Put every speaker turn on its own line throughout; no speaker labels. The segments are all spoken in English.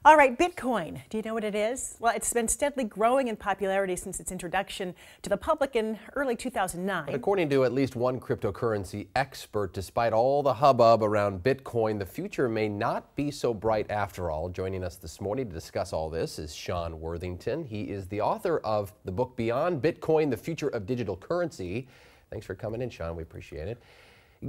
All right, Bitcoin. Do you know what it is? Well, it's been steadily growing in popularity since its introduction to the public in early 2009.
But according to at least one cryptocurrency expert, despite all the hubbub around Bitcoin, the future may not be so bright after all. Joining us this morning to discuss all this is Sean Worthington. He is the author of the book Beyond Bitcoin, The Future of Digital Currency. Thanks for coming in, Sean. We appreciate it.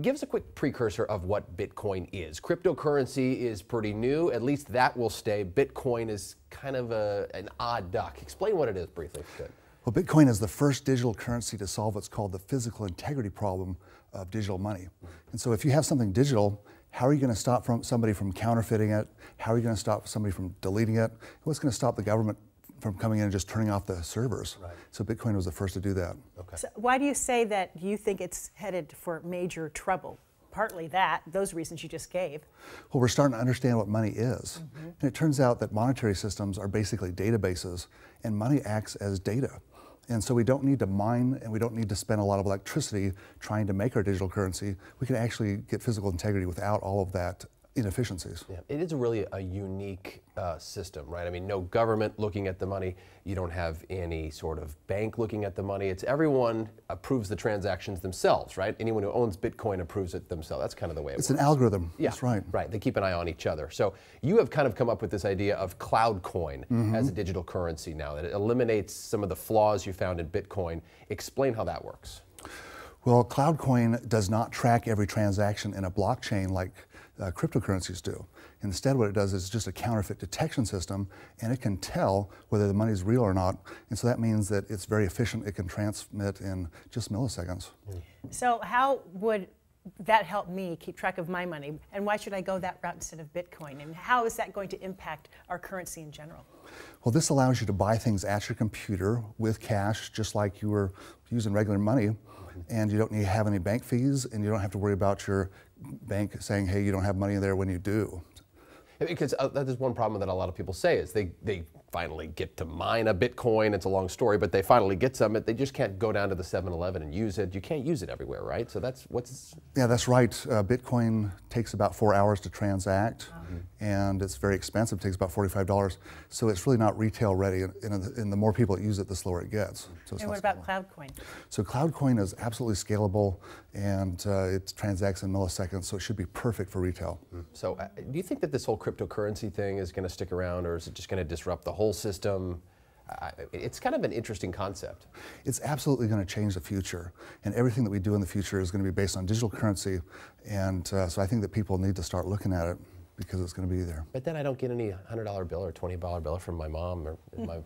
Give us a quick precursor of what Bitcoin is. Cryptocurrency is pretty new, at least that will stay. Bitcoin is kind of an odd duck. Explain what it is briefly, if you could.
Well, Bitcoin is the first digital currency to solve what's called the physical integrity problem of digital money. And so if you have something digital, how are you going to stop somebody from counterfeiting it? How are you going to stop somebody from deleting it? What's going to stop the government from coming in and just turning off the servers? Right. So Bitcoin was the first to do that.
Okay. So why do you say that you think it's headed for major trouble? Partly those reasons you just gave.
Well, we're starting to understand what money is. And it turns out that monetary systems are basically databases, and money acts as data. And so we don't need to mine, and we don't need to spend a lot of electricity trying to make our digital currency. We can actually get physical integrity without all of that inefficiencies.
Yeah, it is really a unique system, right? I mean, no government looking at the money. You don't have any sort of bank looking at the money. It's everyone approves the transactions themselves, right? Anyone who owns Bitcoin approves it themselves. That's kind of the way it works.
It's an algorithm.
Yeah,
that's right.
Right. They keep an eye on each other. So you have kind of come up with this idea of CloudCoin as a digital currency now, that it eliminates some of the flaws you found in Bitcoin. Explain how that works.
Well, CloudCoin does not track every transaction in a blockchain like cryptocurrencies do. Instead, what it does is just a counterfeit detection system, and it can tell whether the money is real or not. And so that means that it's very efficient. It can transmit in just milliseconds.
So how would that help me keep track of my money? And why should I go that route instead of Bitcoin? And how is that going to impact our currency in general?
Well, this allows you to buy things at your computer with cash, just like you were using regular money. And you don't need to have any bank fees, and you don't have to worry about your bank saying, hey, you don't have money in there when you do.
Because that is one problem that a lot of people say is they finally get to mine a Bitcoin. It's a long story, but they finally get some. They just can't go down to the 7-Eleven and use it. You can't use it everywhere, right? So that's what's...
Yeah, that's right. Bitcoin takes about 4 hours to transact, and it's very expensive. It takes about $45. So it's really not retail ready, and the more people that use it, the slower it gets. So
and what about CloudCoin?
So CloudCoin is absolutely scalable, and it transacts in milliseconds, so it should be perfect for retail.
So do you think that this whole cryptocurrency thing is going to stick around, or is it just going to disrupt the whole system? It's kind of an interesting concept.
It's absolutely going to change the future, and everything that we do in the future is going to be based on digital currency, and so I think that people need to start looking at it because it's going to be there.
But then I don't get any $100 bill or $20 bill from my mom or my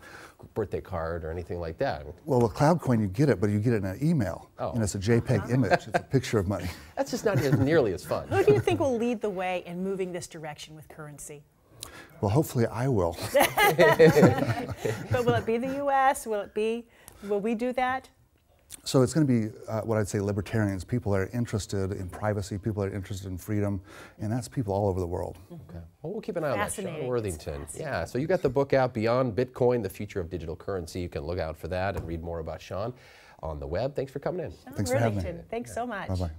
birthday card or anything like that.
Well, with CloudCoin you get it, but you get it in an email, and it's a JPEG image. It's a picture of money.
That's just not nearly as fun.
Who do you think will lead the way in moving this direction with currency?
Well, hopefully I will.
But will it be the U.S.? Will we do that?
So it's going to be what I'd say libertarians, people that are interested in privacy, people that are interested in freedom, and that's people all over the world.
Okay. Well, we'll keep an eye on that. Sean Worthington. Yeah, so you got the book out, Beyond Bitcoin, The Future of Digital Currency. You can look out for that and read more about Sean on the web. Thanks for coming in.
Thanks for having me.
Thanks so much.
Bye-bye.